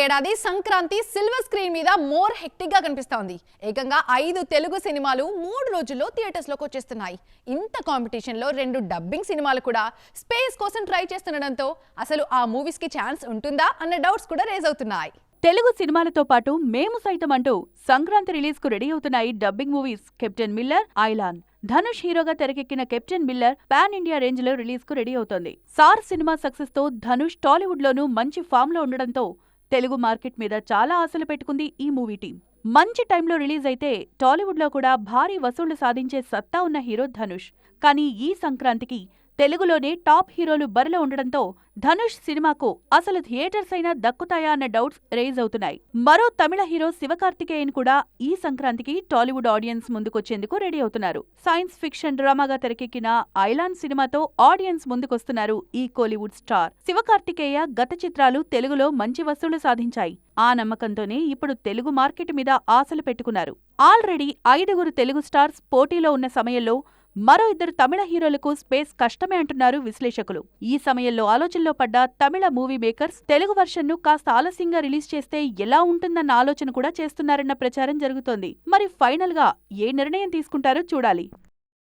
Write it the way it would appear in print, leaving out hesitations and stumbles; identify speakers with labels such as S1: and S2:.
S1: ఏడాది Sankranti silver screen మీద more hectic గా కనిపిస్తోంది. ఏకంగా 5 తెలుగు సినిమాలు 3 రోజుల్లో థియేటర్స్ లోకి వచ్చేస్తున్నాయి. ఇంత కాంపిటీషన్ లో 2 డబ్బింగ్ సినిమాలు కూడా స్పేస్ కోసం ట్రై చేస్తుండడంతో అసలు ఆ మూవీస్ కి ఛాన్స్ ఉంటుందా అన్న డౌట్స్ కూడా రేజ్ అవుతున్నాయి.
S2: తెలుగు సినిమాలతో పాటు మేము సైతం అంటూ సంక్రాంతి రిలీజ్ కు రెడీ అవుతున్నాయి dubbing movies. Captain Miller, Ayalaan. Dhanush హీరోగా తెరకెక్కిన captain Miller pan India range లో రిలీజ్ కు రెడీ అవుతోంది. సార్ సినిమా సక్సెస్ తో ధనుష్ టాలీవుడ్ లోనూ మంచి ఫామ్ లో ఉండడంతో తెలుగు మార్కెట్ మీద చాలా ఆశలు పెట్టుకుంది ఈ మూవీ టీం. మంచి టైంలో రిలీజ్ అయితే టాలీవుడ్ లో కూడా భారీ వసూళ్లు సాధించే సత్తా ఉన్న హీరో ధనుష్. కానీ ఈ సంక్రాంతికి తెలుగులోనే టాప్ హీరోలు బరిలో ఉండడంతో ధనుష్ సినిమాకు అసలు థియేటర్స్ అయినా దక్కుతాయా అన్న డౌట్స్ రేజ్ అవుతున్నాయి. మరో తమిళ హీరో శివకార్తికేయన్ కూడా ఈ సంక్రాంతికి టాలీవుడ్ ఆడియన్స్ ముందుకొచ్చేందుకు రెడీ అవుతున్నారు. సైన్స్ ఫిక్షన్ డ్రామాగా తెరకెక్కిన ఐలాన్ సినిమాతో ఆడియన్స్ ముందుకొస్తున్నారు ఈ కోలీవుడ్ స్టార్. శివకార్తికేయ గత చిత్రాలు తెలుగులో మంచి వసూళ్లు సాధించాయి. ఆ నమ్మకంతోనే ఇప్పుడు తెలుగు మార్కెట్ మీద ఆశలు పెట్టుకున్నారు. ఆల్రెడీ 5 తెలుగు స్టార్స్ పోటీలో ఉన్న సమయంలో మరో 2 తమిళ హీరోలకు స్పేస్ కష్టమే అంటున్నారు విశ్లేషకులు. ఈ సమయంలో ఆలోచనలో పడ్డ తమిళ మూవీ మేకర్స్ తెలుగు వర్షన్ను కాస్త ఆలస్యంగా రిలీజ్ చేస్తే ఎలా ఉంటుందన్న ఆలోచన కూడా చేస్తున్నారన్న ప్రచారం జరుగుతోంది. మరి ఫైనల్ గా ఏ నిర్ణయం తీసుకుంటారో చూడాలి.